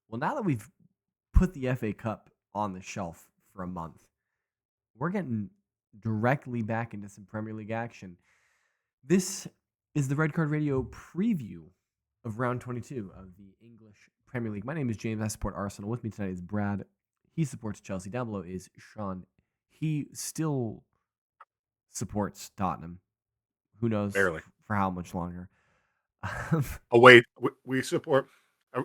Well, now that we've put the FA Cup on the shelf for a month, we're getting directly back into some Premier League action. This is the Red Card Radio preview of round 22 of the English Premier League. My name is James. I support Arsenal. With me tonight is Brad. He supports Chelsea. Down below is Sean. He still supports Tottenham. Who knows Barely. for how much longer? Away, we support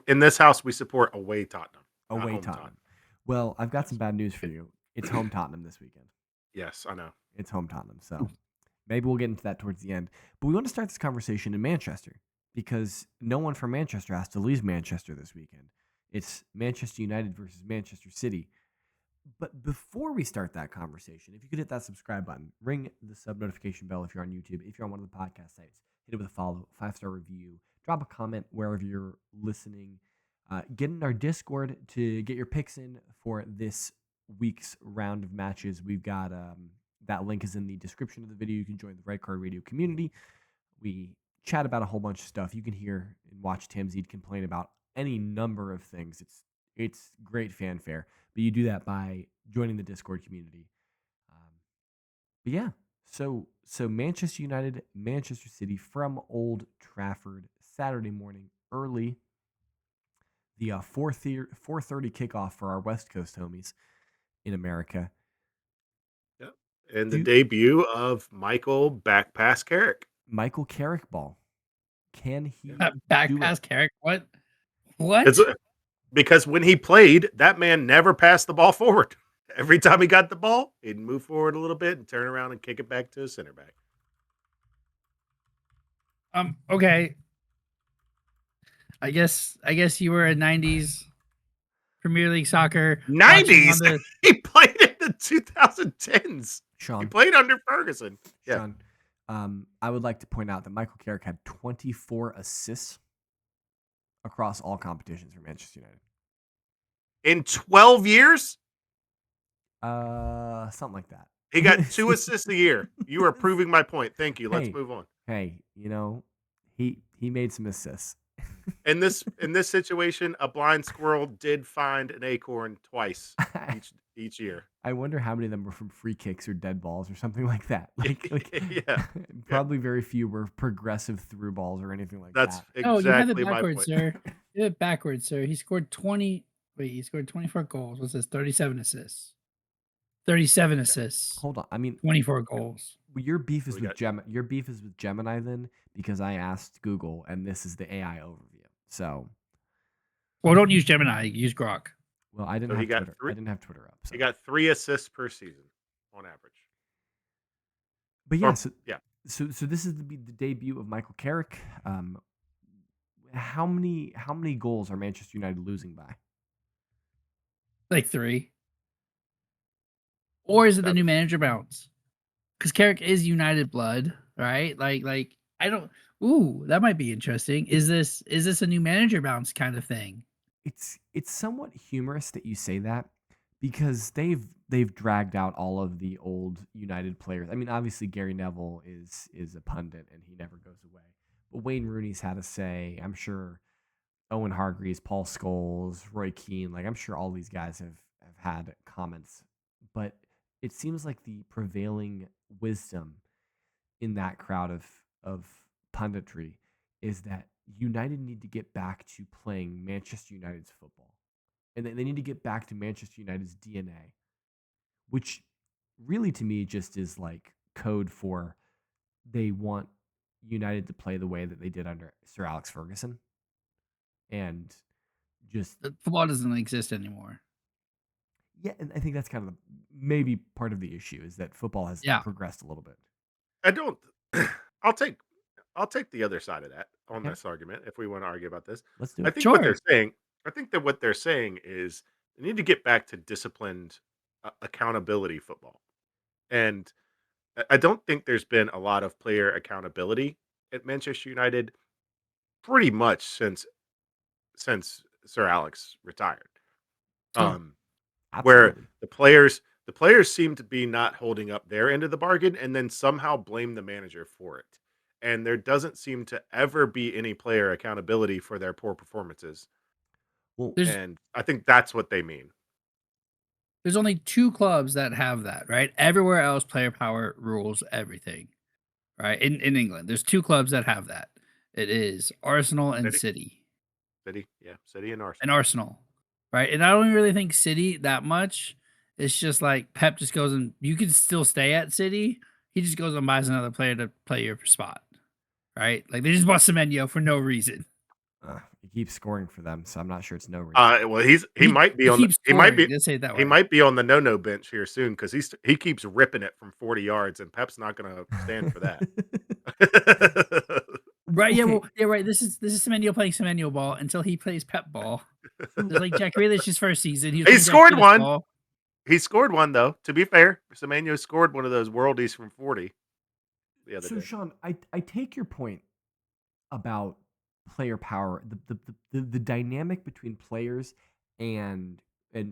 in this house. We support away Tottenham, not Away home Tottenham. Well, I've got some Yes. bad news for you. It's home Tottenham this weekend. Yes, I know. It's home Tottenham. So maybe we'll get into that towards the end. But we want to start this conversation in Manchester because no one from Manchester has to leave Manchester this weekend. It's Manchester United versus Manchester City. But before we start that conversation, if you could hit that subscribe button, ring the sub notification bell if you're on YouTube, if you're on one of the podcast sites, hit it with a follow, 5-star review, drop a comment wherever you're listening. Get in our Discord to get your picks in for this week's round of matches. We've got that link is in the description of the video. You can join the Red Card Radio community. We chat about a whole bunch of stuff. You can hear and watch Tamzeed complain about any number of things. It's great fanfare, but you do that by joining the Discord community. But yeah, so Manchester United, Manchester City from Old Trafford, Saturday morning, early. The 4:30 kickoff for our West Coast homies in America. Yep. And the debut of Mikel back pass Carrick. Michael Carrick ball. Can he back do pass it? Carrick? What? Because when he played, that man never passed the ball forward. Every time he got the ball, he'd move forward a little bit and turn around and kick it back to his center back. Okay. I guess you were a 90s Premier League soccer. 90s? He played in the 2010s. Sean. He played under Ferguson. Sean, I would like to point out that Michael Carrick had 24 assists across all competitions for Manchester United. In 12 years? Something like that. He got 2 assists a year. You are proving my point. Thank you. Let's move on. Hey, he made some assists. In this situation, a blind squirrel did find an acorn twice each year. I wonder how many of them were from free kicks or dead balls or something like that. Yeah. Probably very few were progressive through balls or anything like that. That's exactly you have it backwards, sir. You have it backwards, sir. He scored 20. Wait, he scored 24 goals. What's this? 37 assists. 37 assists. Hold on. I mean, 24 goals. Your beef is with Your beef is with Gemini then, because I asked Google and this is the AI overview. So, well, don't use Gemini. Use Grok. Well, I didn't have Twitter. I didn't have Twitter up. So. He got 3 assists per season on average. But yeah, so this is the debut of Michael Carrick. How many goals are Manchester United losing by? Like 3. Or is it the new manager bounce? Because Carrick is United blood, right? Like I don't. Ooh, that might be interesting. Is this a new manager bounce kind of thing? It's somewhat humorous that you say that because they've dragged out all of the old United players. I mean, obviously Gary Neville is a pundit and he never goes away. But Wayne Rooney's had a say. I'm sure Owen Hargreaves, Paul Scholes, Roy Keane, I'm sure all these guys have had comments. But it seems like the prevailing wisdom in that crowd of punditry is that United need to get back to playing Manchester United's football. And they need to get back to Manchester United's DNA, which really to me just is like code for they want United to play the way that they did under Sir Alex Ferguson. And just football doesn't exist anymore. Yeah, and I think that's kind of maybe part of the issue is that football has progressed a little bit. I don't. I'll take the other side of that on this argument if we want to argue about this. Let's do it. I think what they're saying. I think that what they're saying is they need to get back to disciplined accountability football, and I don't think there's been a lot of player accountability at Manchester United pretty much since Sir Alex retired. Where the players seem to be not holding up their end of the bargain and then somehow blame the manager for it. And there doesn't seem to ever be any player accountability for their poor performances. Well, There's and I think that's what they mean. there's only 2 clubs that have that, right? Everywhere else, player power rules everything, right? In England, there's 2 clubs that have that. It is Arsenal and City, City. yeah, City and And Arsenal. Arsenal, right? And I don't really think City that much. It's just like Pep just goes and you can still stay at City. He just goes and buys another player to play your spot, right? Like they just bought Semenyo for no reason. he keeps scoring for them, so I'm not sure it's no reason. Well, he He might be he on the keeps scoring. Let's say it that he way. might be on the no bench here soon because he keeps ripping it from 40 yards, and Pep's not going to stand for that. Right? Yeah. Okay, Well, yeah. Right. This is Semenyo playing Semenyo ball until he plays Pep ball. so It's like Jack Grealish's first season. He was He playing Jack scored Grealish one. ball. He scored one though. To be fair, Semenyo scored one of those worldies from 40 the other so day. Sean, I take your point about player power, the dynamic between players and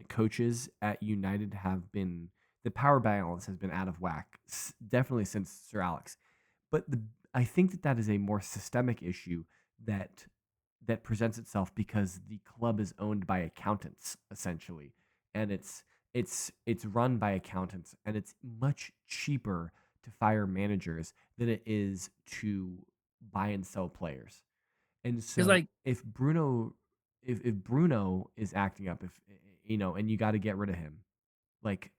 coaches at United have been the power balance has been out of whack, definitely since Sir Alex. But I think that is a more systemic issue that presents itself because the club is owned by accountants essentially, and it's run by accountants, and it's much cheaper to fire managers than it is to buy and sell players. And It's so like if Bruno is acting up, if and you got to get rid of him, like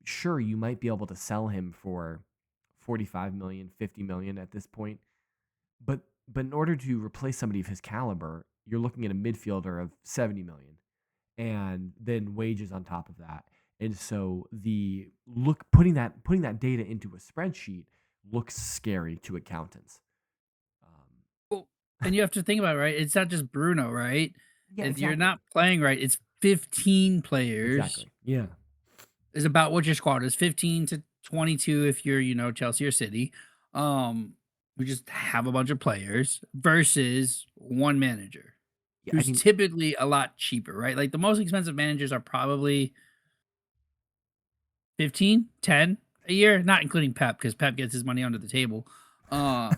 sure you might be able to sell him for 45 million, 50 million at this point, but in order to replace somebody of his caliber, you're looking at a midfielder of 70 million and then wages on top of that. And so the putting that data into a spreadsheet looks scary to accountants. well, and you have to think about it, right? It's not just Bruno, right? Yeah, If you're exactly. not playing right, it's 15 players. Exactly. Yeah. Is about what your squad is 15 to 22 if you're, Chelsea or City. We just have a bunch of players versus one manager Yeah, I who's mean, typically a lot cheaper, right? Like the most expensive managers are probably 15, 10 a year, not including Pep because Pep gets his money under the table. Uh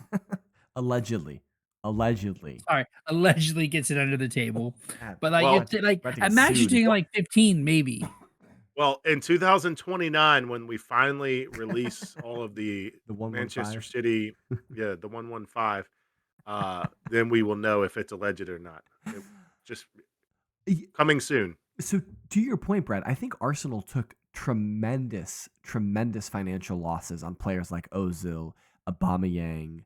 allegedly. Allegedly. sorry, allegedly gets it under the table. Ah, But like Well, about to at get max you're sued. taking like 15 maybe. well, in 2029, when we finally release all of the The Manchester 115. City, yeah, the 115, then we will know if it's alleged or not. It, just coming soon. So to your point, Brad, I think Arsenal took tremendous financial losses on players like Ozil, Aubameyang,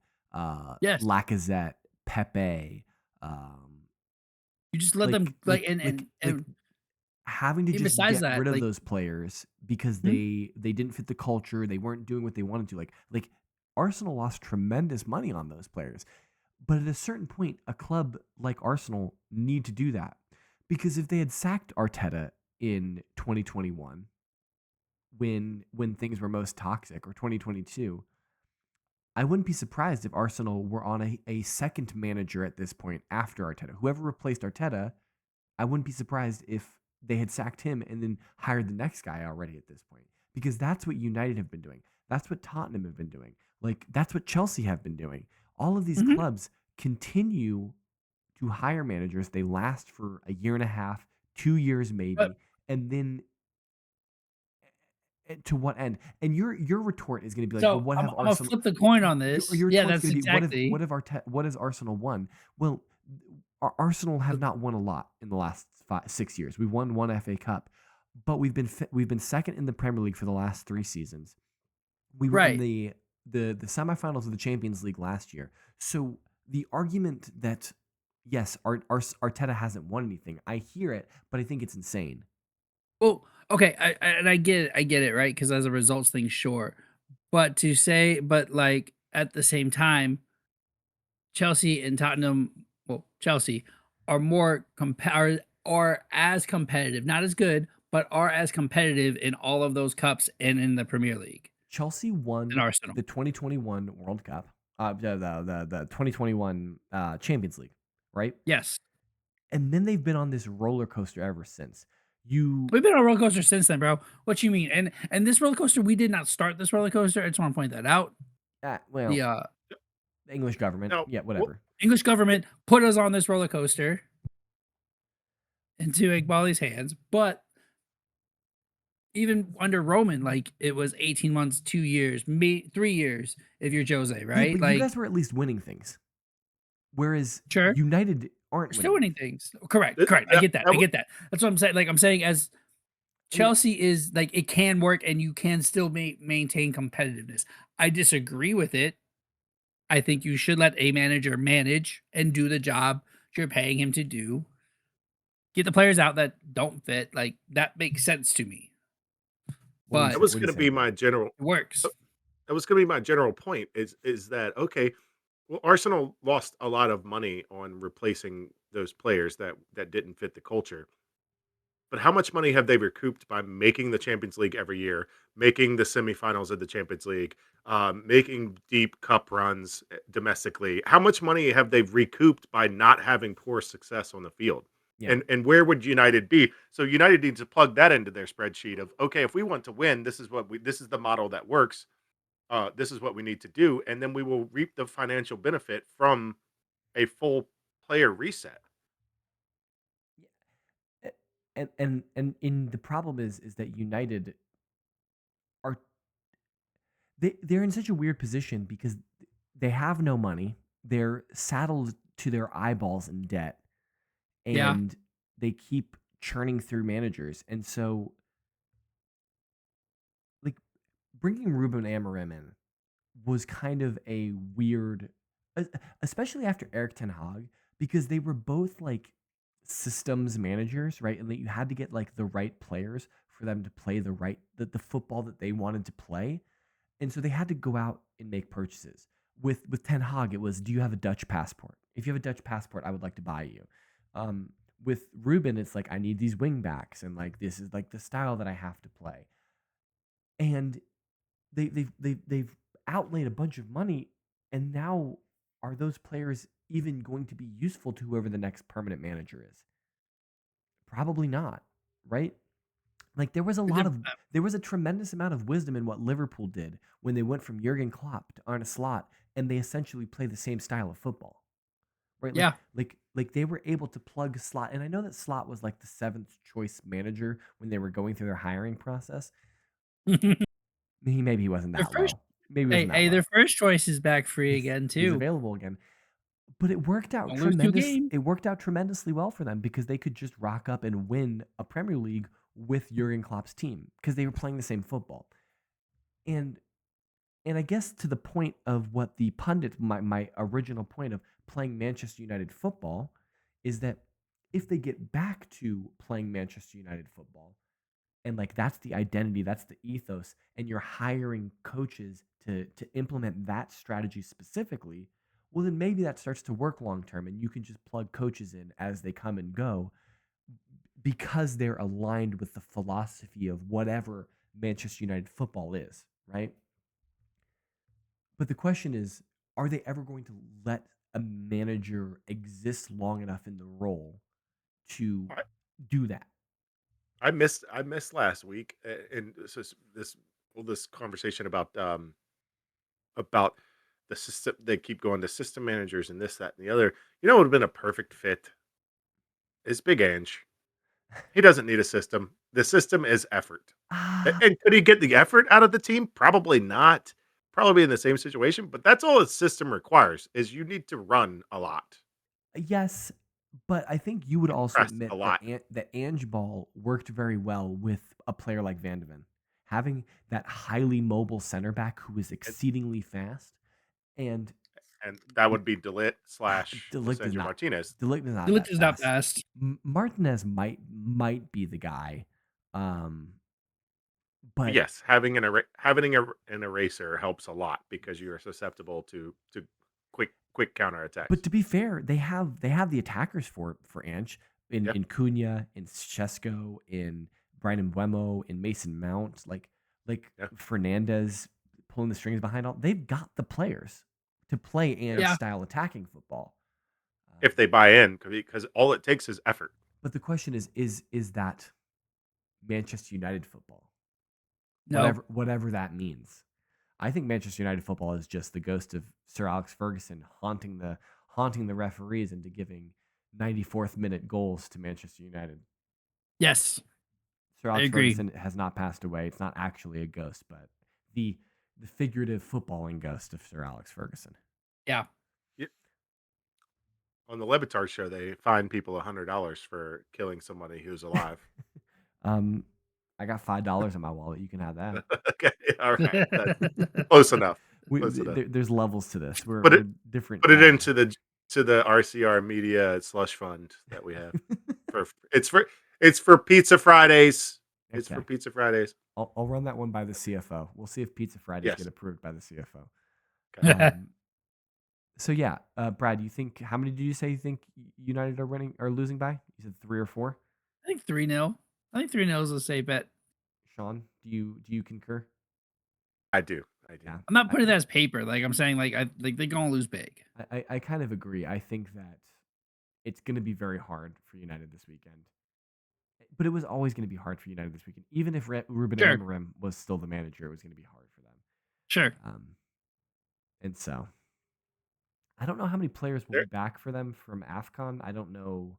Yes. Lacazette, Pepe, You just let them like like and having to even just besides get that, rid of like those players because mhm. they didn't fit the culture, they weren't doing what they wanted to. Like Arsenal lost tremendous money on those players. But at a certain point, a club like Arsenal need to do that. Because if they had sacked Arteta in 2021 when things were most toxic, or 2022, I wouldn't be surprised if Arsenal were on a second manager at this point after Arteta. Whoever replaced Arteta, I wouldn't be surprised if they had sacked him and then hired the next guy already at this point. Because that's what United have been doing. That's what Tottenham have been doing. Like that's what Chelsea have been doing. All of these Mhm. clubs continue to hire managers. They last for a year and a half, 2 years But maybe, and then to what end? And your retort is going to be like, well, so what I'm have I'm gonna Arsenal? flip the coin on this. Your Yeah, retort's that's going to be, exactly. what has Arsenal won? Well, Arsenal have not won a lot in the last 6 years. We won one FA Cup, but we've been second in the Premier League for the last 3 seasons. We were in Right. the semifinals of the Champions League last year. So the argument that yes, Arteta hasn't won anything, I hear it, but I think it's insane. Well, okay, and I get it, right? Because as a results thing, sure. But like at the same time, Chelsea and Tottenham, well, Chelsea are are as competitive, not as good, but are as competitive in all of those cups and in the Premier League Chelsea than won Arsenal. the 2021 World Cup, the 2021 Champions League, right? Yes. And then they've been on this roller coaster ever since. You, We've been on a roller coaster since then, bro. What you mean? And this roller coaster, we did not start this roller coaster. I just want to point that out. The well, the English government, Now, yeah, whatever. English government put us on this roller coaster. into Igbali's hands. But even under Roman, like it was 18 months, 2 years, 3 years if you're Jose, Yeah, right? but you Like, guys were at least winning things, whereas sure, United aren't we're still winning winning anything. things. Correct, Th- correct. I that, get that. that I w- get that. That's what I'm saying. Like I'm saying, as And Chelsea is like it can work and you can still maintain competitiveness. I disagree with it. I think you should let a manager manage and do the job you're paying him to do. Get the players out that don't fit. Like that makes sense to me. what are you But that saying? was What are you going to be saying, Brent? my general. it works. That was going to be my general point. Is that okay? Well, Arsenal lost a lot of money on replacing those players that didn't fit the culture. But how much money have they recouped by making the Champions League every year, making the semifinals of the Champions League, making deep cup runs domestically? How much money have they recouped by not having poor success on the field? Yeah. And where would United be? So United needs to plug that into their spreadsheet of okay, if we want to win, this is the model that works. This is what we need to do, and then we will reap the financial benefit from a full player reset. Yeah. And in the problem is that United are they're in such a weird position because they have no money. They're saddled to their eyeballs in debt, Yeah. and they keep churning through managers. And so, like, bringing Ruben Amorim in was kind of a weird, e- especially after Eric Ten Hag, because they were both like systems managers, right? And that you had to get like the right players for them to play the football that they wanted to play. And so they had to go out and make purchases. With Ten Hag, it was, do you have a Dutch passport? If you have a Dutch passport, I would like to buy you. Um, with Ruben, it's like I need these wing backs, and like this is like the style that I have to play. And they've outlaid a bunch of money, and now are those players even going to be useful to whoever the next permanent manager is? Probably not, right? Like there was a tremendous amount of wisdom in what Liverpool did when they went from Jurgen Klopp to Arne Slot, and they essentially play the same style of football, right? Yeah. Like they were able to plug Slot, and I know that Slot was like the seventh choice manager when they were going through their hiring process. their Maybe he wasn't that first low. Maybe he wasn't that their low. first choice is back free again He's too. available again. But Don't lose two games. it worked out tremendously well for them because they could just rock up and win a Premier League with Jurgen Klopp's team because they were playing the same football. And and I guess to the point of what the pundit my original point of playing Manchester United football is that if they get back to playing Manchester United football, and like that's the identity, that's the ethos, and you're hiring coaches to implement that strategy specifically, well then maybe that starts to work long term, and you can just plug coaches in as they come and go because they're aligned with the philosophy of whatever Manchester United football is, right? But the question is, are they ever going to let a manager exist long enough in the role to I, do that? I missed last week, and this conversation about the system. They keep going to system managers and this, that, and the other. You know, what would have been a perfect fit is Big Ange. He doesn't need a system. The system is effort. Ah, And could he get the effort out of the team? Probably not. Probably in the same situation. But that's all a system requires is you need to run a lot, yes, but I think you would also press a admit that lot. That Ange Ball worked very well with a player like Van de Ven. Having that highly mobile center back who is And, exceedingly fast, and and that would be Delit slash Delict is Lisandro not Martinez. Delict is not Delict that is not fast. fast. Martinez might be the guy, um, but Yes, having an eraser helps a lot because you are susceptible to quick But counterattacks. to be fair, they have the attackers for Ange Yeah, in Cunha, in Chesko, in Brian Mbeumo, in Mason Mount, like yeah, Fernandez pulling the strings behind all. They've got the players to play Ange yeah. Yeah. style attacking football. If they buy in, because all it takes is effort. But the question is that Manchester United football, No. whatever that means. I think Manchester United football is just the ghost of Sir Alex Ferguson haunting the referees into giving 94th minute goals to Manchester United. Yes, Sir I Alex agree. Ferguson has not passed away. It's not actually a ghost, but the figurative footballing ghost of Sir Alex Ferguson. Yeah. Yeah. On the Levitar show, they fine people $100 for killing somebody who's alive. I got $5 in my wallet. You can have that. Okay, all right, that's close enough. Close enough. There's levels to this. Put We're it different. put it into the RCR media slush fund that we have. It's for Pizza Fridays. It's for Okay. Pizza Fridays. I'll run that one by the CFO. We'll see if Pizza Fridays get Yes. approved by the CFO. Okay. So yeah, Brad, you think how many do you say you think United are winning or losing by? You said 3 or 4. I think 3-0. I think 3-0 is a safe bet. Sean, do you concur? I do. Yeah, I'm not putting that as paper. Like I'm saying, like they're gonna lose big. I kind of agree. I think that it's going to be very hard for United this weekend. But it was always going to be hard for United this weekend. Even if Ruben Sure. Amorim was still the manager, it was going to be hard for them. Sure. And so I don't know how many players will be back for them from AFCON. I don't know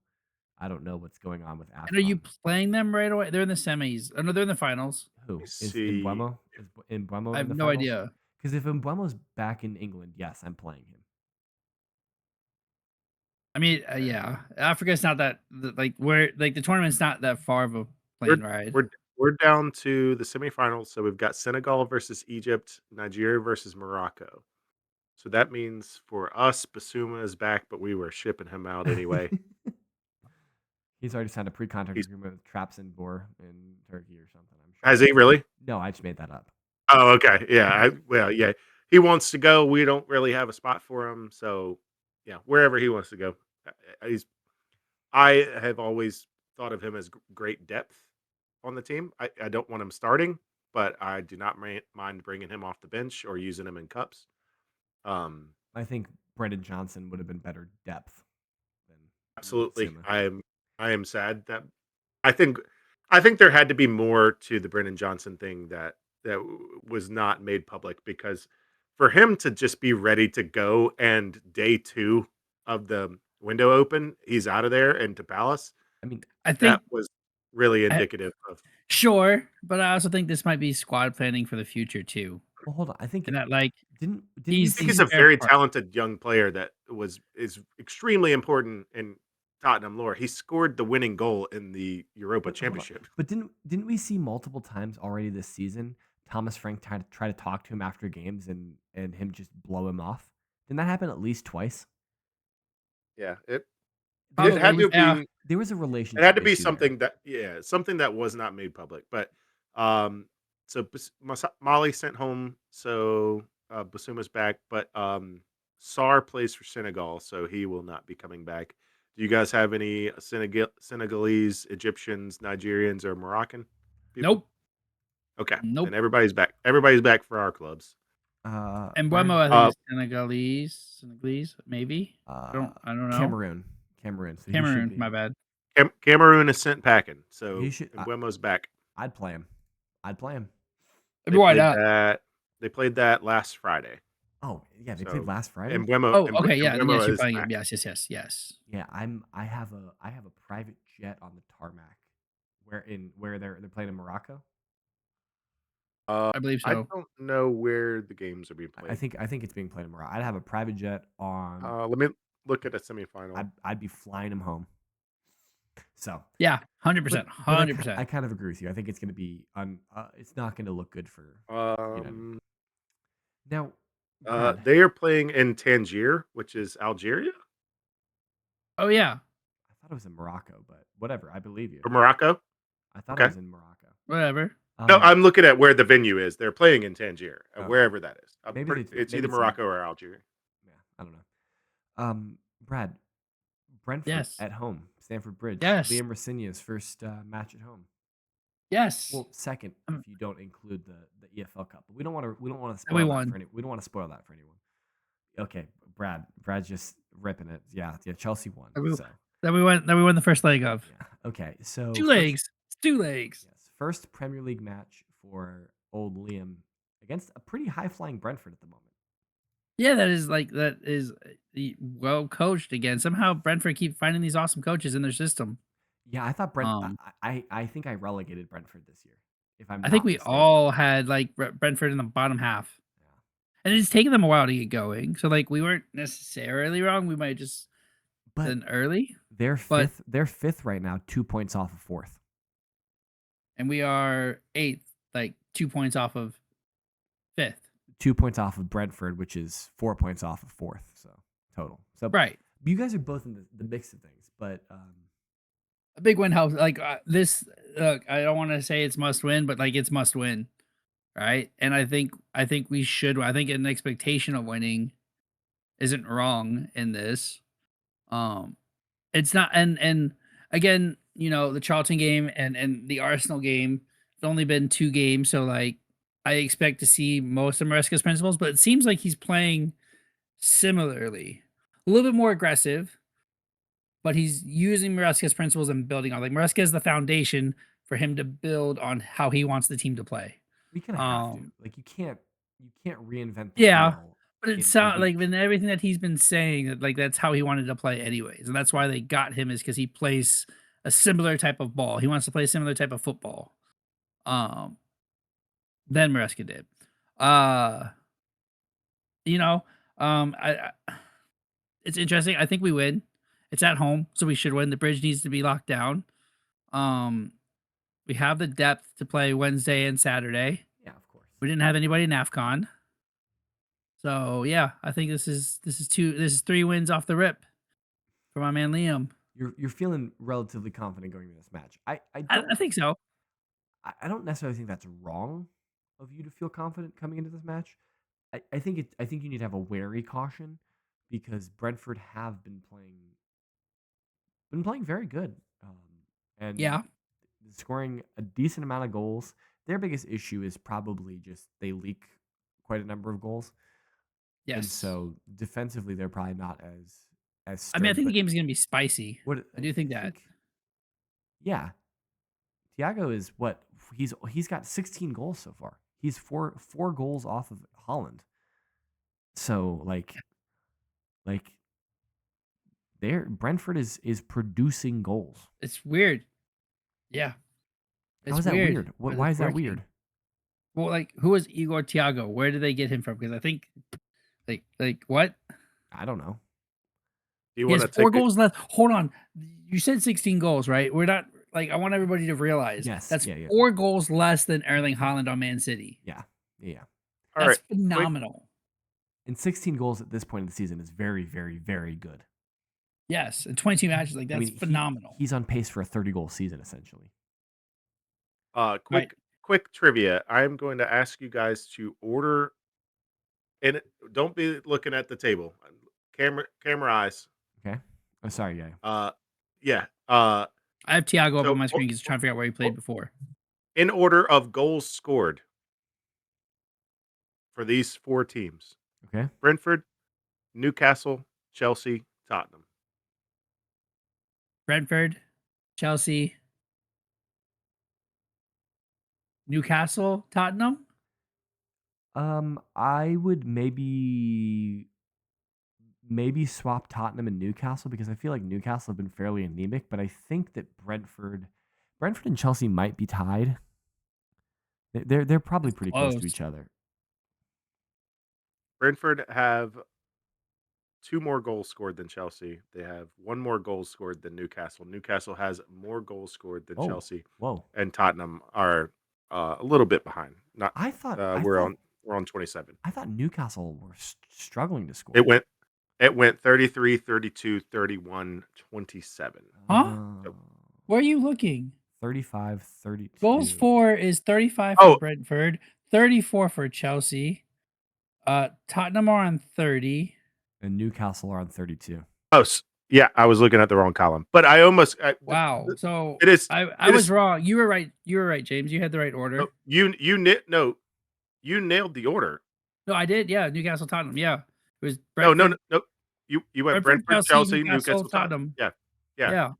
what's going on with AFCON. And are you playing them right away? They're in the semis. Oh no, they're in the finals. Who me is see. Mbeumo? Is Mbeumo I in have the no finals? idea. Because if Mbeumo's back in England, yes, I'm playing him. I mean, yeah, Africa's not that like where like the tournament's not that far of a plane ride. We're down to the semifinals, so we've got Senegal versus Egypt, Nigeria versus Morocco. So that means for us, Basuma is back, but we were shipping him out anyway. He's already signed a pre-contract He's- agreement with Trabzonspor in Turkey or something. I'm sure. Has he really? No, I just made that up. Oh, okay. Yeah. Yeah. He wants to go. We don't really have a spot for him, so yeah, wherever he wants to go. I have always thought of him as great depth on the team. I don't want him starting, but I do not mind bringing him off the bench or using him in cups. I think Brendan Johnson would have been better depth than Absolutely. Sima. I am sad that I think there had to be more to the Brendan Johnson thing that was not made public, because for him to just be ready to go and day 2 of the window open, he's out of there and to Palace. I mean, I think That was really indicative of. sure, but I also think this might be squad planning for the future too. well, hold on. I think And that like didn't I we think he's see a very talented young player that is extremely important in Tottenham lore. He scored the winning goal in the Europa But hold on. Championship. But didn't we see multiple times already this season Thomas Frank try to talk to him after games and him just blow him off? Didn't that happen at least twice? Yeah, it Probably, had to yeah. be. There was a relationship. It had to be issue there. something that was not made public. But so Molly sent home, so Basuma's back, but Sar plays for Senegal, so he will not be coming back. Do you guys have any Senegalese, Egyptians, Nigerians, or Moroccan people? Nope. Okay, Nope. then everybody's back. Everybody's back for our clubs. And Buemo, I think, is Senegalese, maybe. I don't know. Cameroon. So Cameroon, my bad. Cameroon is sent packing, so Mbuemo's back. I'd play him. Why not? They played that last Friday. Oh yeah, they played last Friday. And Mbeumo, Oh, okay, yeah. Mbeumo Yes, you're is playing back. him. Yes. Yeah, I have a private jet on the tarmac where they're playing in Morocco. I believe so. I don't know where the games are being played. I think it's being played in Morocco. I'd have a private jet on. Let me look at a semifinal. I'd be flying him home. So yeah, 100%, 100%. I kind of agree with you. I think it's going to be it's not going to look good for United. Now, they are playing in Tangier, which is Algeria. Oh yeah, I thought it was in Morocco, but whatever. I believe you. Or Morocco. I thought it was in Morocco. Whatever. No, I'm looking at where the venue is. They're playing in Tangier, wherever that is. It's either Morocco or Algeria. Yeah, I don't know. Brad, Brentford at home, Stamford Bridge. Yes. Liam Rosenior's first match at home. Yes. Well, second if you don't include the EFL Cup. But we don't want to spoil that for anyone. We don't want to spoil that for anyone. Okay, Brad's just ripping it. Yeah, Chelsea won. That we won the first leg of. Yeah. Okay, so two legs. Yes. First Premier League match for old Liam against a pretty high-flying Brentford at the moment. Yeah, that is well coached again. Somehow Brentford keep finding these awesome coaches in their system. Yeah, I thought Um, I think I relegated Brentford this year, if I'm I think not we mistaken. all had like Brentford in the bottom half, Yeah. and it's taken them a while to get going. So like we weren't necessarily wrong. We might just But been early, they're but fifth. They're fifth right now, 2 points off of fourth. and we are eighth, like 2 points off of fifth. 2 points off of Brentford, which is 4 points off of fourth. So total. So Right, you guys are both in the mix of things, but a big win helps. Like this, look, I don't want to say it's must win, but like it's must win, right? And I think we should. I think an expectation of winning isn't wrong in this. Um, it's not, and again, the Charlton game and the Arsenal game. It's only been 2 games, so like I expect to see most of Maresca's principles, but it seems like he's playing similarly, a little bit more aggressive, but he's using Maresca's principles and building on. Like Maresca is the foundation for him to build on how he wants the team to play. we kind of have to. Um, Like you can't reinvent the yeah, wheel but it in a sounds like week. in everything that he's been saying that like that's how he wanted to play anyways, and that's why they got him is because he plays a similar type of ball. He wants to play a similar type of football. Um, than Maresca did. Uh, you know, I it's interesting. I think we win. It's at home, so we should win. The bridge needs to be locked down. Um, we have the depth to play Wednesday and Saturday. Yeah, of course. We didn't have anybody in AFCON. So yeah, I think this is 3 wins off the rip for my man Liam. You're feeling relatively confident going into this match. I I, don't I think so. I don't necessarily think that's wrong of you to feel confident coming into this match. I think you need to have a wary caution because Brentford have been playing very good, and Yeah. scoring a decent amount of goals. Their biggest issue is probably just they leak quite a number of goals, and Yes. so defensively they're probably not as I mean, I stern. think the But game is going to be spicy. what I do I think that. think, yeah, Thiago is what he's got 16 goals so far. He's four goals off of Holland. So like there Brentford is producing goals. It's weird. Yeah. How It's is that weird, weird? but Why it's is that working. weird? Well, like, who is Igor Thiago? Where did they get him from? Because I think, like what? I don't know. Do you He want has to 4 take it? goals left. Hold on. You said 16 goals, right? We're not like I want everybody to realize Yes, that's yeah, yeah, 4 goals less than Erling Haaland on Man City. yeah, yeah. All That's right, quick. phenomenal. And 16 goals at this point in the season is very, very, very good. Yes, in 22 matches, like I that's mean, phenomenal. he's on pace for a 30-goal season essentially. Right. Quick trivia. I'm going to ask you guys to order, and don't be looking at the table. Camera eyes. Okay. Oh, sorry, guy. Yeah. I have Thiago up on So my screen because trying to figure out where he o- played before. in order of goals scored for these four teams: Okay. Brentford, Newcastle, Chelsea, Tottenham. Brentford, Chelsea, Newcastle, Tottenham. I would maybe swap Tottenham and Newcastle because I feel like Newcastle have been fairly anemic, but I think that Brentford and Chelsea might be tied. They're probably It's pretty close to close. each other. Brentford have two more goals scored than Chelsea. They have one more goal scored than Newcastle. Newcastle has more goals scored than Oh, Chelsea, whoa! and Tottenham are a little bit behind. Not I thought I we're thought on we're on 27. I thought Newcastle were struggling to It score. went it went 33, 32, 31, 27. Huh? Uh, So, Where are you looking? 35, Goals 32, for is 35 for oh, Brentford, 34 for Chelsea. Tottenham are on 30. and Newcastle are on 32. oh, yeah, I was looking at the wrong column, but I almost Wow. So it is I it was is wrong. You were right. You were right, James. You had the right oh, order. no, you nailed the order. No, I did. Yeah, Newcastle, Tottenham. Yeah, it was No, no, no, Brentford, no. You went Brentford, Chelsea, Chelsea, Newcastle, Newcastle, Tottenham. Tottenham. Yeah, yeah. Yeah.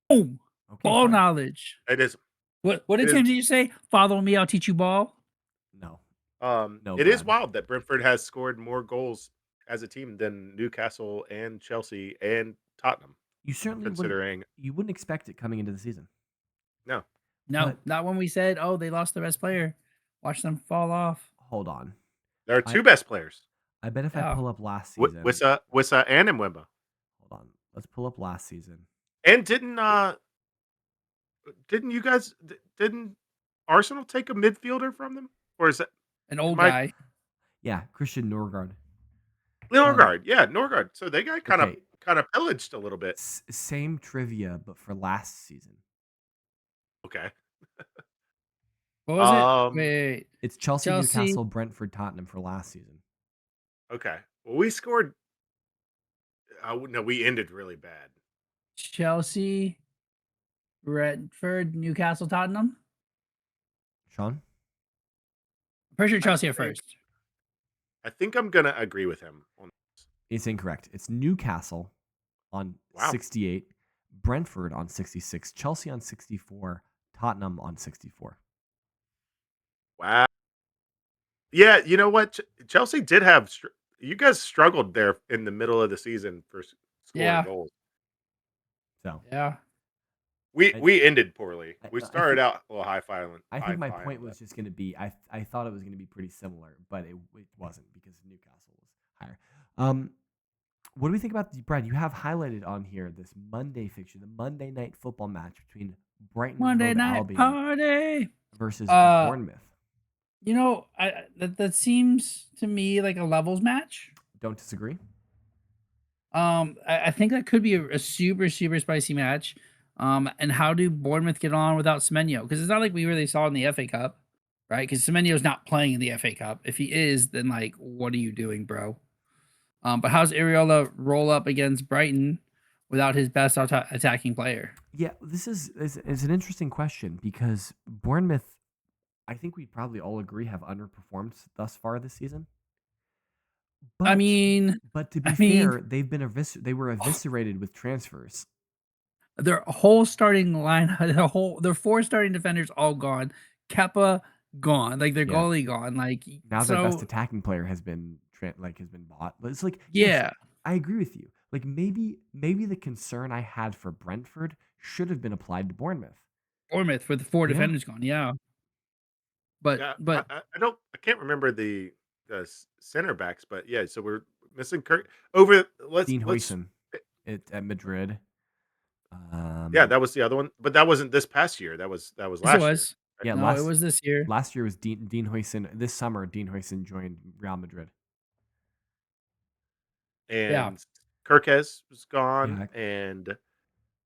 Boom. Okay, Ball fine. knowledge. It is. What It did is. Tim did you say? Follow me, I'll teach you ball. No, No, It is Brad. wild that Brentford has scored more goals as a team than Newcastle and Chelsea and Tottenham, You certainly wouldn't. considering You wouldn't expect it coming into the season. no. No, But not when we said, "Oh, they lost their best player. Watch them fall off." hold on. There are I 2 best players, I bet if I Yeah. pull up last season, Wissa and Mbeumo. hold on. Let's pull up last season. And didn't you guys didn't Arsenal take a midfielder from them? Or is that An am old I guy. Yeah, Christian Norgard. Norgard, yeah, Norgard. So they got Okay, kind of pillaged a little bit. same trivia, but for last season. Okay. What was it? Um, Wait. It's Chelsea, Chelsea, Newcastle, Brentford, Tottenham for last season. okay. Well, we scored no, we ended really bad. Chelsea, Brentford, Newcastle, Tottenham. Sean? I'm pretty sure I Chelsea at think first. I think I'm gonna agree with him on this. It's incorrect. It's Newcastle on Wow. 68, Brentford on 66, Chelsea on 64, Tottenham on 64. Wow. Yeah, you know what? Chelsea did have you guys struggled there in the middle of the season for scoring Yeah. goals. So Yeah. We I, we ended poorly. I, We I started think out a little high flying, I think my point but was just going to be I thought it was going to be pretty similar, but it wasn't because Newcastle was higher. What do we think about Brad? You have highlighted on here this Monday fixture, the Monday night football match between Brighton and Monday Hove night Albion party. versus Uh, Bournemouth. that seems to me like a levels match. Don't disagree. I think that could be a super, super spicy match. And how do Bournemouth get on without Semenyo? Because it's not like we really saw in the FA Cup, right? Because Semenyo's not playing in the FA Cup. If he is, then like, what are you doing, bro? But how's Areola roll up against Brighton without his best attacking player? Yeah, this is an interesting question because Bournemouth, I think we probably all agree, have underperformed thus far this season. I But mean, but to I be mean, fair, they were eviscerated with transfers. their whole starting line, their 4 starting defenders all gone. Kepa gone, like their Yeah. goalie gone. Like Now their best so, attacking player has been bought. But it's like, yes, yeah. I agree with you. Like maybe the concern I had for Brentford should have been applied to Bournemouth. Bournemouth with the 4 Yeah. defenders gone. Yeah, but yeah, but I can't remember the center backs, but yeah, so we're missing Kirk over. Dean Let's Huijsen at Madrid. yeah, that was the other one, but that wasn't this past year. That was yes, it last year. was. Right? Yeah, No, it was this year. last year was Dean Huijsen. This summer, Dean Huijsen joined Real Madrid. Yeah. And Kirkez was gone, Yeah, and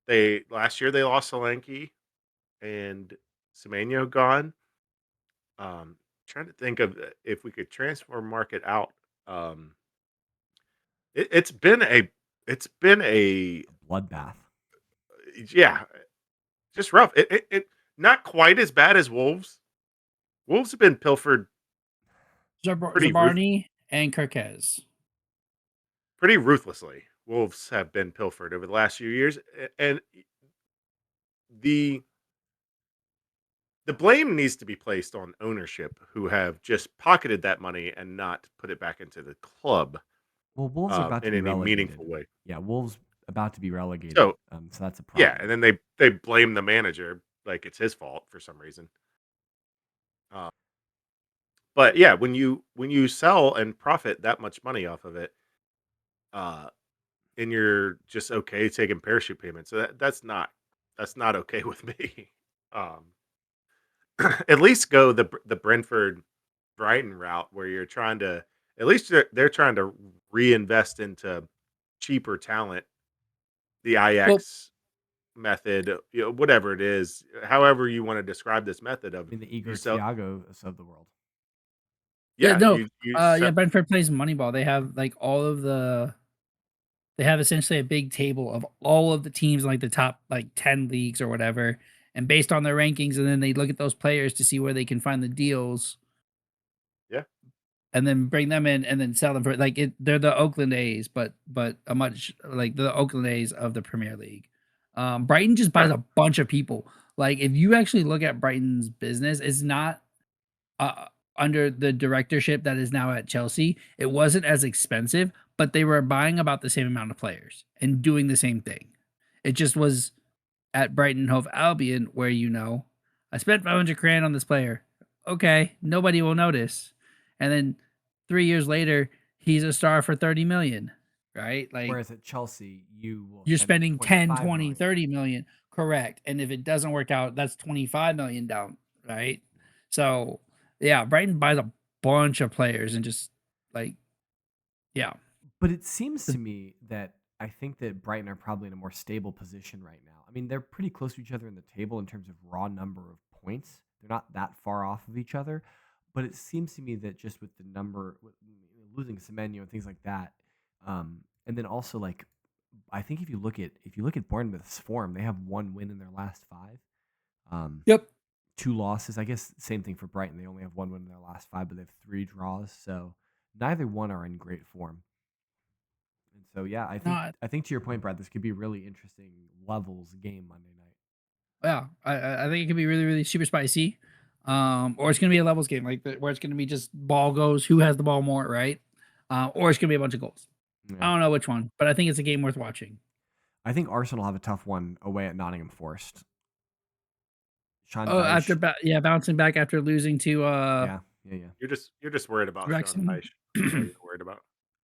they last year they lost Solanke and Semenyo gone. Trying to think of if we could transfer market out. Um, it's been a bloodbath. yeah, just rough. It not quite as bad as Wolves. Wolves have been pilfered pretty Zabarni and Kirkez. pretty ruthlessly. Wolves have been pilfered over the last few years, and the the blame needs to be placed on ownership who have just pocketed that money and not put it back into the club Well, Wolves are about to in be any relegated. meaningful way. Yeah, Wolves about to be relegated. So So that's a yeah, problem. and then they blame the manager like it's his fault for some reason. Uh, but yeah, when you sell and profit that much money off of it, uh, and you're just okay taking parachute payments, so that's not okay with me. Um, at least go the Brentford Brighton route where you're trying to at least they're trying to reinvest into cheaper talent, the Well, IX method, whatever it is, however you want to describe this method of In the you Igor sell, Thiagos of the world. yeah, yeah, no. you sell, Brentford plays Moneyball. They have like they have essentially a big table of all of the teams in like the top like 10 leagues or whatever. And based on their rankings, and then they look at those players to see where they can find the deals yeah, and then bring them in and then sell them for like they're the Oakland A's, but a much like the Oakland A's of the Premier League. Brighton just buys right, a bunch of people. Like if you actually look at Brighton's business, it's not under the directorship that is now at Chelsea, it wasn't as expensive, but they were buying about the same amount of players and doing the same thing. It just was at Brighton and Hove Albion where I spent 500 grand on this player. Okay, nobody will notice. And then 3 years later, he's a star for 30 million, right? Like Whereas at Chelsea, you will you're spend spending 10, 25 20, million. 30 million. Correct. And if it doesn't work out, that's 25 million down, right? So, yeah, Brighton buys a bunch of players and just like, yeah. But it seems to me that I think that Brighton are probably in a more stable position right now. I mean, they're pretty close to each other in the table in terms of raw number of points. They're not that far off of each other, but it seems to me that just with the number, losing Semenyo and things like that, and then also like, I think if you look at Bournemouth's form, they have one win in their last five, Yep. 2 losses. I guess same thing for Brighton. They only have one win in their last 5, but they have 3 draws. So neither one are in great form. And so, yeah, No, I think to your point, Brad, this could be a really interesting levels game Monday night. yeah, I think it could be really, really super spicy. Or it's gonna be a levels game, where it's gonna be just ball goes, who has the ball more, right? Or it's gonna be a bunch of goals. I Yeah. don't know which one, but I think it's a game worth watching. I think Arsenal have a tough one away at Nottingham Forest. Sean Oh, Dyche. bouncing back after losing to Yeah. You're just worried about Sean Wrexham. Dyche. That's all you're worried about.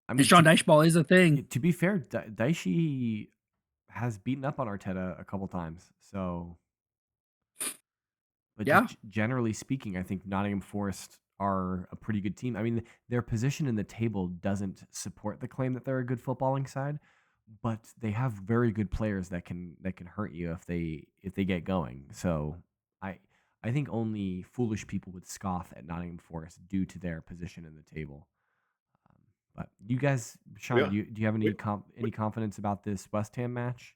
I And mean, Sean Dyche ball is a thing. to be fair, Dyche has beaten up on Arteta a couple times. So, but Yeah. just generally speaking, I think Nottingham Forest are a pretty good team. I mean, their position in the table doesn't support the claim that they're a good footballing side, but they have very good players that can hurt you if they get going. So I I think only foolish people would scoff at Nottingham Forest due to their position in the table. But you guys, Sean, Yeah. do you have We, any confidence about this West Ham match?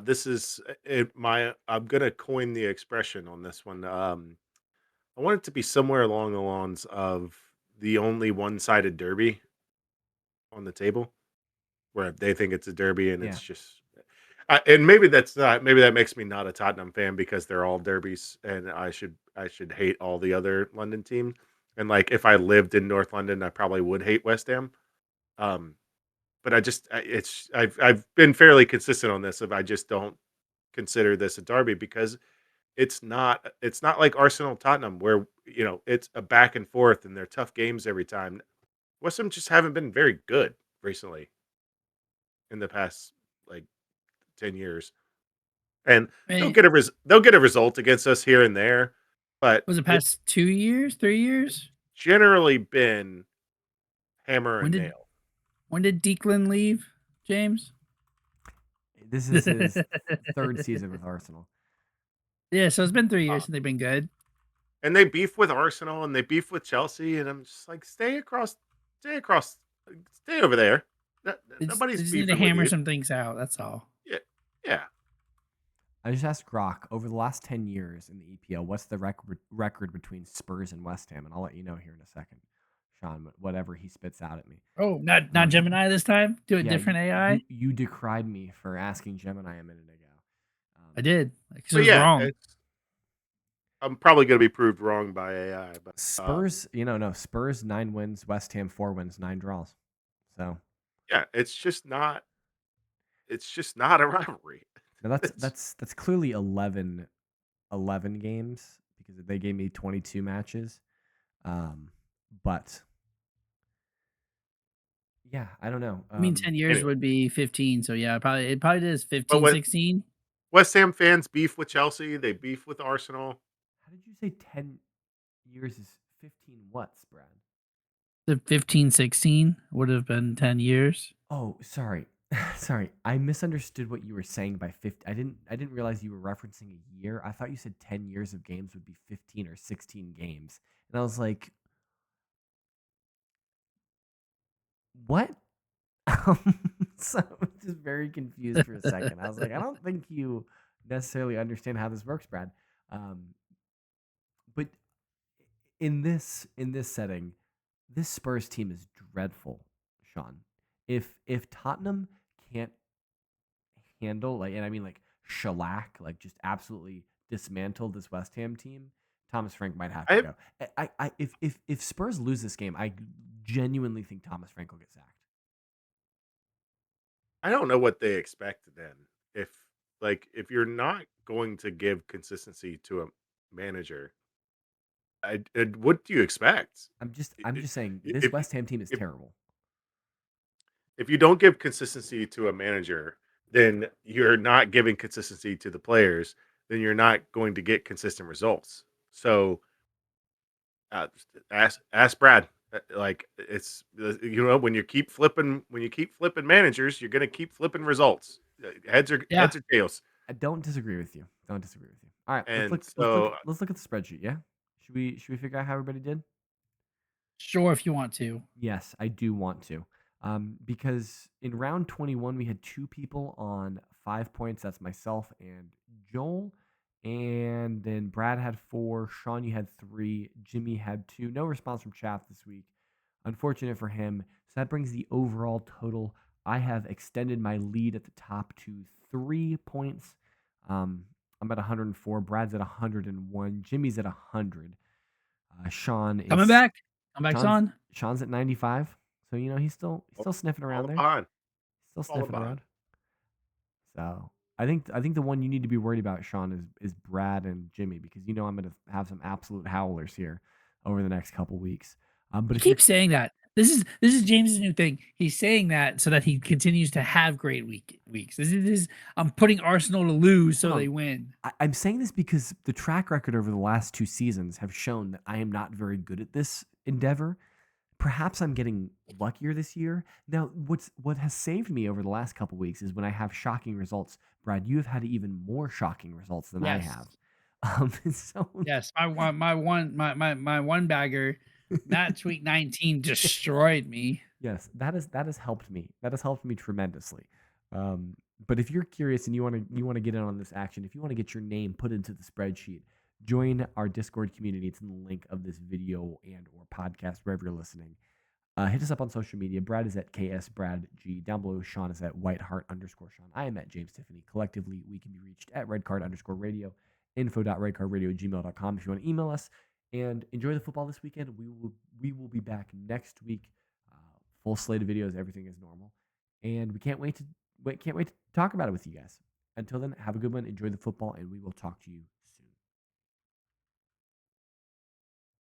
this is I'm gonna coin the expression on this one. I want it to be somewhere along the lines of the only one-sided derby on the table, where they think it's a derby and Yeah. it's just. And maybe that's not. Maybe that makes me not a Tottenham fan because they're all derbies, and I should hate all the other London teams. And like, if I lived in North London, I probably would hate West Ham. Um, but I've been fairly consistent on this. If I just don't consider this a derby because it's not like Arsenal Tottenham where it's a back and forth and they're tough games every time. West Ham just haven't been very good recently in the past like 10 years, and Man, they'll get a result against us here and there, but was it it's past 2 years, 3 years? generally been hammer When and did nail. when did Declan leave, James? This is his 3rd season with Arsenal. Yeah, so it's been 3 years Uh, since they've been good. and they beef with Arsenal and they beef with Chelsea, and I'm just like, stay across, stay over there. They Nobody's just need to beefing with hammer you. some things out. That's all. Yeah, yeah. I just asked Grok over the last 10 years in the EPL, what's the record between Spurs and West Ham? And I'll let you know here in a second, Sean, whatever he spits out at me. Oh, not Gemini this time. Do a Yeah, different AI. you decried me for asking Gemini a minute ago. I did because it But was yeah, wrong. I'm probably going to be proved wrong by AI. But Spurs, no, Spurs 9 wins, West Ham 4 wins, 9 draws. So yeah, it's just not. It's just not a rivalry. now that's clearly 11 games because they gave me 22 matches. But yeah, I don't know. I mean, 10 years Anyway, would be 15. So yeah, it probably is but 15, when 16. West Ham fans beef with Chelsea, they beef with Arsenal. How did you say 10 years is 15 what's, Brad? The 15, 16 would have been 10 years. Oh, sorry. Sorry. I misunderstood what you were saying by 50. I didn't realize you were referencing a year. I thought you said 10 years of games would be 15 or 16 games. And I was like, "What?" So I was just very confused for a second. I was like, "I don't think you necessarily understand how this works, Brad." But in this setting, this Spurs team is dreadful, Sean. If Tottenham can't handle, like, and I mean like shellac, like just absolutely dismantle this West Ham team, Thomas Frank might have to I go. If Spurs lose this game, I genuinely think Thomas Frank will get sacked. I don't know what they expect then. If if you're not going to give consistency to a manager, what do you expect? I'm just saying this If West Ham team is if terrible. if you don't give consistency to a manager, then you're not giving consistency to the players. Then you're not going to get consistent results. So ask Brad. Like when you keep flipping managers, you're going to keep flipping results. Yeah, Heads or tails. I don't disagree with you. Don't disagree with you. All right, And so let's look at the spreadsheet. Yeah, should we figure out how everybody did? sure, if you want to. Yes, I do want to. Because in round 21, we had two people on 5 points. That's myself and Joel. And then Brad had 4. Sean, you had 3. Jimmy had 2. No response from Chaff this week. Unfortunate for him. So that brings the overall total. I have extended my lead at the top to 3 points. I'm at 104. Brad's at 101. Jimmy's at 100. Sean Coming is back. Come back Sean's on. Sean's at 95. So he's still sniffing around falling there. behind, Still falling sniffing behind. around. So I think the one you need to be worried about, Sean, is Brad and Jimmy, because I'm gonna have some absolute howlers here over the next couple weeks. But He if you're keeps saying that. This is James's new thing. He's saying that so that he continues to have great weeks. This is I'm putting Arsenal to lose so hold they on, win. I'm saying this because the track record over the last 2 seasons have shown that I am not very good at this endeavor. Perhaps I'm getting luckier this year. Now, what has saved me over the last couple weeks is when I have shocking results. Brad, you have had even more shocking results than I have. Yes. So Yes. My one bagger match week 19 destroyed me. yes, that has helped me. That has helped me tremendously. But if you're curious and you want to get in on this action, if you want to get your name put into the spreadsheet, join our Discord community. It's in the link of this video and or podcast wherever you're listening. Hit us up on social media. Brad is at KSBradG. Down below, Sean is at WhiteHeart_Sean. I am at James Tiffany. Collectively, we can be reached at redcard_radio, info.redcardradio@gmail.com if you want to email us. And enjoy the football this weekend. We will be back next week. Full slate of videos, everything is normal. And we can't wait to talk about it with you guys. Until then, have a good one. Enjoy the football, and we will talk to you